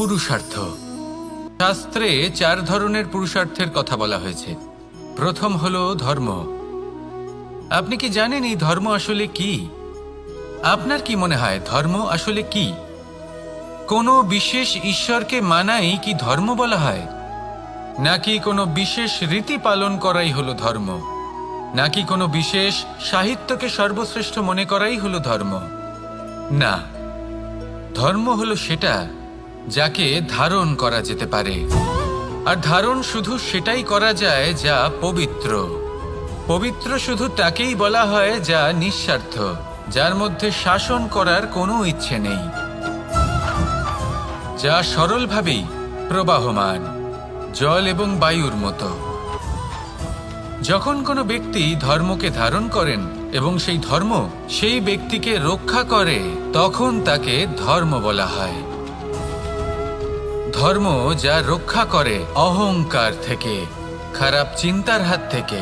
পুরুষার্থ। শাস্ত্রে 4 ধরনের পুরুষার্থের কথা বলা হয়েছে। প্রথম হলো ধর্ম। আপনি কি জানেন এই ধর্ম আসলে কি? আপনার কি মনে হয় ধর্ম আসলে কি? কোনো বিশেষ ঈশ্বরকে মানাই কি ধর্ম বলা হয়? নাকি কোনো বিশেষ রীতি পালন করাই হলো ধর্ম? নাকি কোনো বিশেষ সাহিত্যকে সর্বশ্রেষ্ঠ মনে করাই হলো ধর্ম? না, ধর্ম হলো সেটা যাকে ধারণ করা যেতে পারে। আর ধারণ শুধু সেটাই করা যায় যা পবিত্র। পবিত্র শুধু তাকেই বলা হয় যা নিঃস্বার্থ, যার মধ্যে শাসন করার কোনো ইচ্ছে নেই, যা সরলভাবেই প্রবাহমান, জল এবং বায়ুর মতো। যখন কোনো ব্যক্তি ধর্মকে ধারণ করেন এবং সেই ধর্ম সেই ব্যক্তিকে রক্ষা করে, তখন তাকে ধর্ম বলা হয়। ধর্ম যা রক্ষা করে অহংকার থেকে, খারাপ চিন্তার হাত থেকে।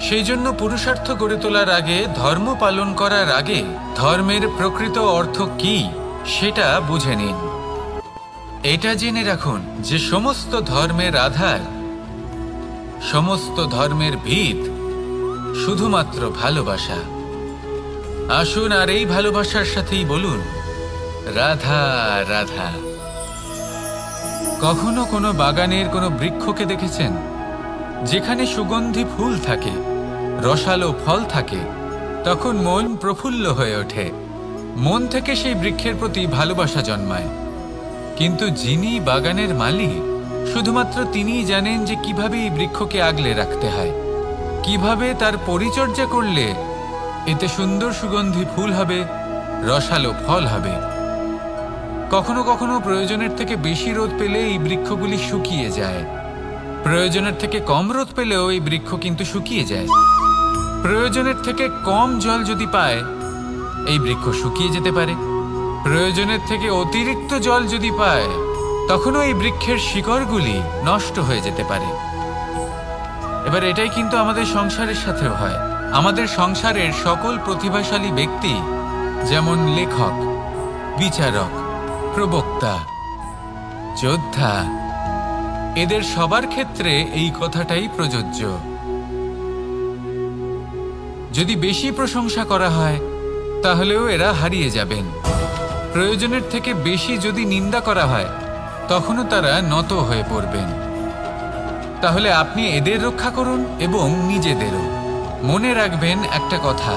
সেই জন্য পুরুষার্থ গড়ে তোলার আগে, ধর্ম পালন করার আগে ধর্মের প্রকৃত অর্থ কি সেটা বুঝে নিন। এটা জেনে রাখুন যে সমস্ত ধর্মের আধার, সমস্ত ধর্মের ভিত শুধুমাত্র ভালোবাসা। আসুন আর এই ভালোবাসার সাথেই বলুন রাধা রাধা। কখনো কোনো বাগানের কোনো বৃক্ষকে দেখেছেন যেখানে সুগন্ধি ফুল থাকে, রসালো ফল থাকে? তখন মন প্রফুল্ল হয়ে ওঠে, মন থেকে সেই বৃক্ষের প্রতি ভালোবাসা জন্মায়। কিন্তু যিনি বাগানের মালিক, শুধুমাত্র তিনিই জানেন যে কিভাবে এই বৃক্ষকে আগলে রাখতে হয়, কিভাবে তার পরিচর্যা করলে এতে সুন্দর সুগন্ধি ফুল হবে, রসালো ফল হবে। কখনো কখনো প্রয়োজনের থেকে বেশি রোদ পেলে এই বৃক্ষগুলি শুকিয়ে যায়, প্রয়োজনের থেকে কম রোদ পেলেও এই বৃক্ষ কিন্তু শুকিয়ে যায়। প্রয়োজনের থেকে কম জল যদি পায়, এই বৃক্ষ শুকিয়ে যেতে পারে। প্রয়োজনের থেকে অতিরিক্ত জল যদি পায়, তখনও এই বৃক্ষের শিকড়গুলি নষ্ট হয়ে যেতে পারে। এবার এটাই কিন্তু আমাদের সংসারের সাথেও হয়। আমাদের সংসারের সকল প্রতিভাশালী ব্যক্তি, যেমন লেখক, বিচারক, প্রবক্তা, যোদ্ধা, এদের সবার ক্ষেত্রে এই কথাটাই প্রযোজ্য। যদি বেশি প্রশংসা করা হয়, তাহলেও এরা হারিয়ে যাবেন। প্রয়োজনের থেকে বেশি যদি নিন্দা করা হয়, তখনও তারা নত হয়ে পড়বেন। তাহলে আপনি এদের রক্ষা করুন এবং নিজেদেরও। মনে রাখবেন একটা কথা,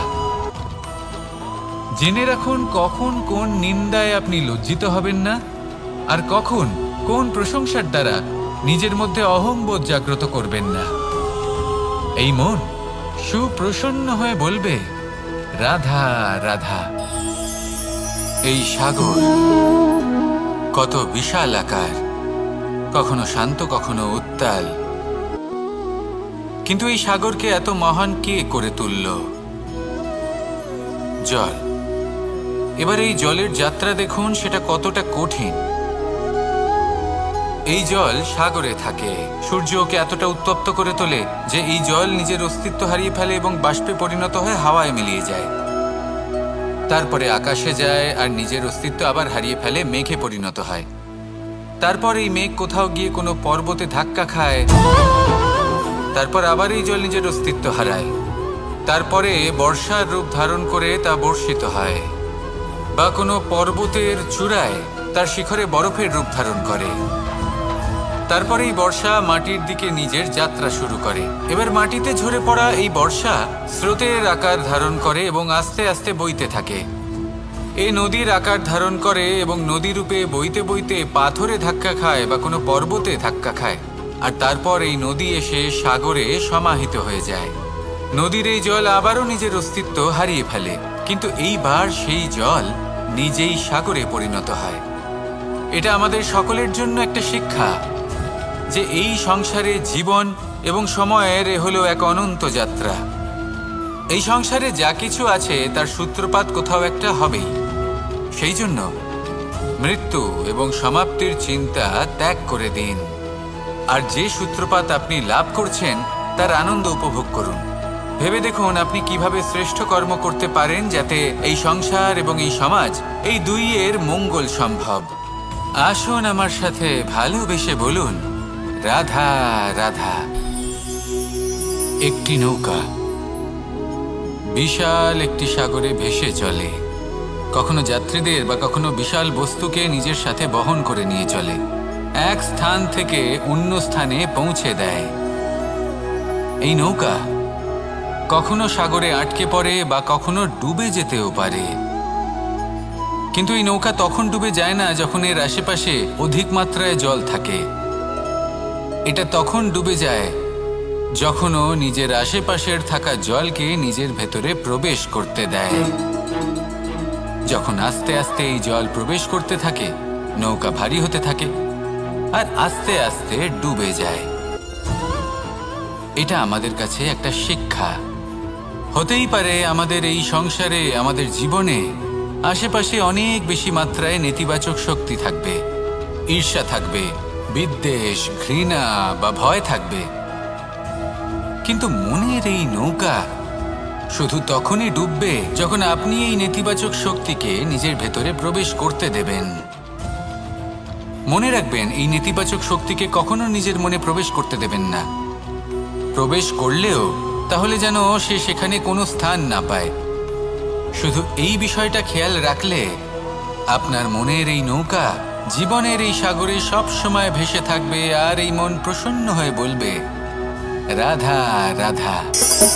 জেনে রাখুন কখন কোন নিন্দায় আপনি লজ্জিত হবেন না, আর কখন কোন প্রশংসার দ্বারা নিজের মধ্যে অহংবোধ জাগ্রত করবেন না। এই মন সুপ্রসন্ন হয়ে বলবে রাধা রাধা। এই সাগর কত বিশাল আকার, কখনো শান্ত কখনো উত্তাল, কিন্তু এই সাগরকে এত মহান কে করে তুলল? জল। এবার এই জলের যাত্রা দেখুন, সেটা কতটা কঠিন। এই জল সাগরে থাকে, সূর্য ওকে এতটা উত্তপ্ত করে তোলে যে এই জল নিজের অস্তিত্ব হারিয়ে ফেলে এবং বাষ্পে পরিণত হয়ে হাওয়ায় মিলিয়ে যায়। তারপরে আকাশে যায় আর নিজের অস্তিত্ব আবার হারিয়ে ফেলে, মেঘে পরিণত হয়। তারপর এই মেঘ কোথাও গিয়ে কোনো পর্বতে ধাক্কা খায়, তারপর আবার এই জল নিজের অস্তিত্ব হারায়। তারপরে বর্ষার রূপ ধারণ করে তা বর্ষিত হয়, বা কোনো পর্বতের চূড়ায় তার শিখরে বরফের রূপ ধারণ করে। তারপরে এই বর্ষা মাটির দিকে নিজের যাত্রা শুরু করে। এবার মাটিতে ঝরে পড়া এই বর্ষা স্রোতের আকার ধারণ করে এবং আস্তে আস্তে বইতে থাকে। এই নদীর আকার ধারণ করে এবং নদী রূপে বইতে বইতে পাথরে ধাক্কা খায় বা কোনো পর্বতে ধাক্কা খায়, আর তারপর এই নদী এসে সাগরে সমাহিত হয়ে যায়। নদীর এই জল আবারও নিজের অস্তিত্ব হারিয়ে ফেলে, কিন্তু এইবার সেই জল নিজেই সাগরে পরিণত হয়। এটা আমাদের সকলের জন্য একটা শিক্ষা যে এই সংসারে জীবন এবং সময়ের হলো এক অনন্ত যাত্রা। এই সংসারে যা কিছু আছে তার সূত্রপাত কোথাও একটা হবেই। সেই জন্য মৃত্যু এবং সমাপ্তির চিন্তা ত্যাগ করে দিন, আর যে সূত্রপাত আপনি লাভ করছেন তার আনন্দ উপভোগ করুন। ভেবে দেখুন আপনি কিভাবে শ্রেষ্ঠ কর্ম করতে পারেন যাতে এই সংসার এবং এই সমাজ, এই দুইয়ের মঙ্গল সম্ভব। আসুন আমার সাথে ভালোবেসে বলুন, রাধা রাধা। একটি নৌকা বিশাল একটি সাগরে ভেসে চলে, কখনো যাত্রীদের বা কখনো বিশাল বস্তুকে নিজের সাথে বহন করে নিয়ে চলে, এক স্থান থেকে অন্য স্থানে পৌঁছে দেয়। এই নৌকা কখনো সাগরে আটকে পড়ে বা কখনো ডুবে যেতেও পারে, কিন্তু এই নৌকা তখন ডুবে যায় না যখন এর আশেপাশে অধিক মাত্রায় জল থাকে। এটা তখন ডুবে যায় যখন ও নিজের আশেপাশের থাকা জলকে নিজের ভেতরে প্রবেশ করতে দেয়। যখন আস্তে আস্তে এই জল প্রবেশ করতে থাকে, নৌকা ভারী হতে থাকে আর আস্তে আস্তে ডুবে যায়। এটা আমাদের কাছে একটা শিক্ষা। হতেই পারে আমাদের এই সংসারে, আমাদের জীবনে আশেপাশে অনেক বেশি মাত্রায় নেতিবাচক শক্তি থাকবে, ঈর্ষা থাকবে, বিদ্বেষ, ঘৃণা বা ভয় থাকবে, কিন্তু মনের এই নৌকা শুধু তখনই ডুববে যখন আপনি এই নেতিবাচক শক্তিকে নিজের ভেতরে প্রবেশ করতে দেবেন। মনে রাখবেন, এই নেতিবাচক শক্তিকে কখনো নিজের মনে প্রবেশ করতে দেবেন না। প্রবেশ করলেও তাহলে যেন সে সেখানে কোনো স্থান না পায়। শুধু এই বিষয়টা খেয়াল রাখলে আপনার মনের এই নৌকা জীবনের এই সাগরে সব সময় ভেসে থাকবে আর এই মন প্রসন্ন হয়ে বলবে, রাধা রাধা।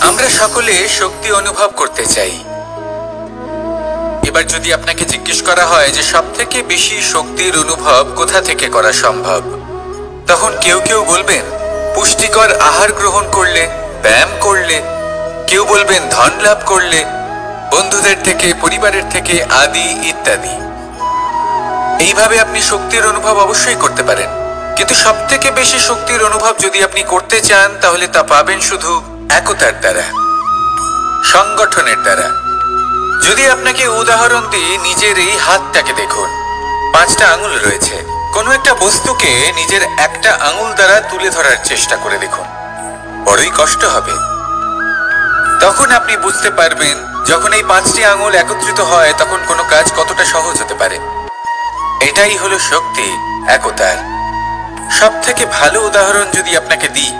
আমরা সকলে শক্তি অনুভব করতে চাই। এবার যদি আপনাকে জিজ্ঞেস করা হয় যে সবথেকে বেশি শক্তির অনুভব কোথা থেকে করা সম্ভব, তখন কেউ কেউ বলবেন পুষ্টিকর আহার গ্রহণ করলে, ব্যায়াম করলে, কেউ বলবেন ধন লাভ করলে, বন্ধুদের থেকে, পরিবারের থেকে আদি ইত্যাদি। এইভাবে আপনি শক্তির অনুভব অবশ্যই করতে পারেন, কিন্তু সবথেকে বেশি শক্তির অনুভব যদি আপনি করতে চান তাহলে তা পাবেন শুধু একতার দ্বারা, সংগঠনের দ্বারা। যদি আপনাকে উদাহরণ দিই, নিজের এই হাতটাকে দেখুন, 5টা আঙুল রয়েছে। কোনো একটা বস্তুকে নিজের একটা আঙুল দ্বারা তুলে ধরার চেষ্টা করে দেখুন, বড়ই কষ্ট হবে। তখন আপনি বুঝতে পারবেন যখন এই 5টি আঙুল একত্রিত হয় তখন কোনো কাজ কতটা সহজ হতে পারে। এটাই হলো শক্তি, একতার। সব থেকে ভালো উদাহরণ যদি আপনাকে দিই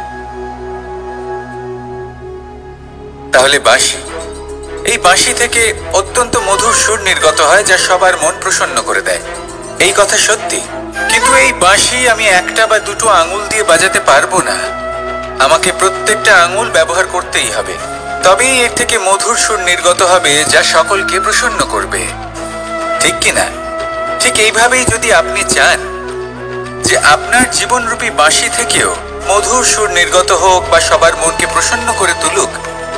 তাহলে বাঁশি। এই বাঁশি থেকে অত্যন্ত মধুর সুর নির্গত হয় যা সবার মন প্রসন্ন করে দেয়। এই কথা সত্যি, কিন্তু এই বাঁশি আমি একটা বা দুটো আঙুল দিয়ে বাজাতে পারবো না। আমাকে প্রত্যেকটা আঙুল ব্যবহার করতেই হবে, তবেই এর থেকে মধুর সুর নির্গত হবে যা সকলকে প্রসন্ন করবে, ঠিক কিনা? ঠিক এইভাবেই যদি আপনি চান যে আপনার জীবনরূপী বাঁশি থেকেও মধুর সুর নির্গত হোক বা সবার মনকে প্রসন্ন করে তুলুক,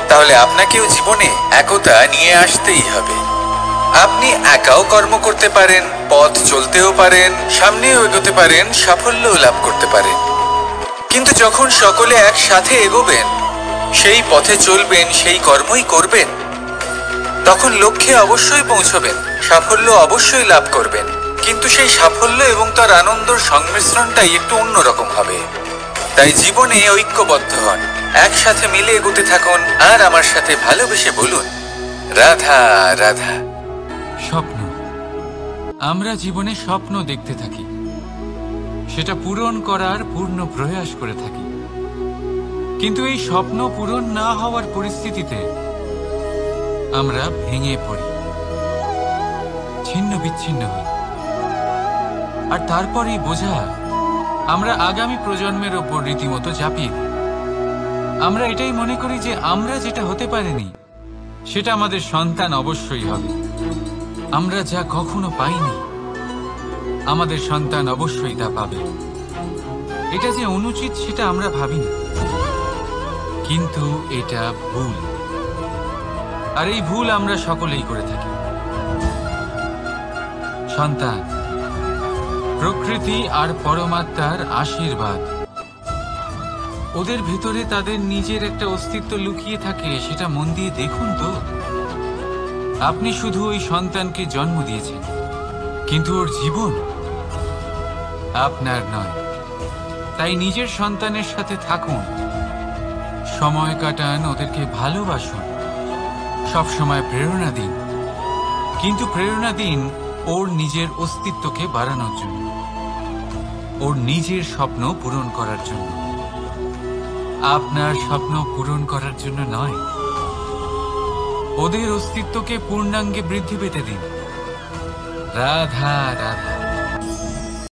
তাহলে আপনাকেও জীবনে একতা নিয়ে আসতেই হবে। আপনি একাও কর্ম করতে পারেন, পথ চলতেও পারেন, সামনেও এগোতে পারেন, সাফল্যও লাভ করতে পারেন। কিন্তু যখন সকলে একসাথে এগোবেন, সেই পথে চলবেন, সেই কর্মই করবেন, তখন লক্ষ্যে অবশ্যই পৌঁছবেন, সাফল্য অবশ্যই লাভ করবেন। কিন্তু সেই সাফল্য এবং তার আনন্দর সংমিশ্রণটাই একটু অন্যরকম হবে। তাই জীবনে ঐক্যবদ্ধ হন, একসাথে মিলে এগোতে থাকুন আর আমার সাথে ভালোবেসে বলুন, রাধা রাধা। স্বপ্ন, আমরা জীবনে স্বপ্ন দেখতে থাকি, সেটা পূরণ করার পূর্ণ প্রয়াস করে থাকি, কিন্তু এই স্বপ্ন পূরণ না হওয়ার পরিস্থিতিতে আমরা ভেঙে পড়ি, ছিন্ন বিচ্ছিন্ন হই। আর তারপরেই বোঝা আমরা আগামী প্রজন্মের ওপর রীতিমতো চাপিয়ে দিই। আমরা এটাই মনে করি যে আমরা যেটা হতে পারিনি সেটা আমাদের সন্তান অবশ্যই হবে। আমরা যা কখনো পাইনি আমাদের সন্তান অবশ্যই তা পাবে। এটা যে অনুচিত সেটা আমরা ভাবি না, কিন্তু এটা ভুল, আর এই ভুল আমরা সকলেই করে থাকি। সন্তান প্রকৃতি আর পরমাত্মার আশীর্বাদ। ওদের ভেতরে তাদের নিজের একটা অস্তিত্ব লুকিয়ে থাকে, সেটা মন দিয়ে দেখুন তো। আপনি শুধু ওই সন্তানকে জন্ম দিয়েছেন, কিন্তু ওর জীবন আপনার নয়। তাই নিজের সন্তানের সাথে থাকুন, সময় কাটান, ওদেরকে ভালোবাসুন, সবসময় প্রেরণা দিন, কিন্তু প্রেরণা দিন ওর নিজের অস্তিত্বকে বাড়ানোর জন্য। ওর নিজের স্বপ্ন পূরণ করার জন্য, আপনার স্বপ্ন পূরণ করার জন্য নয়। ওদের অস্তিত্বকে পূর্ণাঙ্গে বৃদ্ধি পেতে দিন। রাধা রাধা।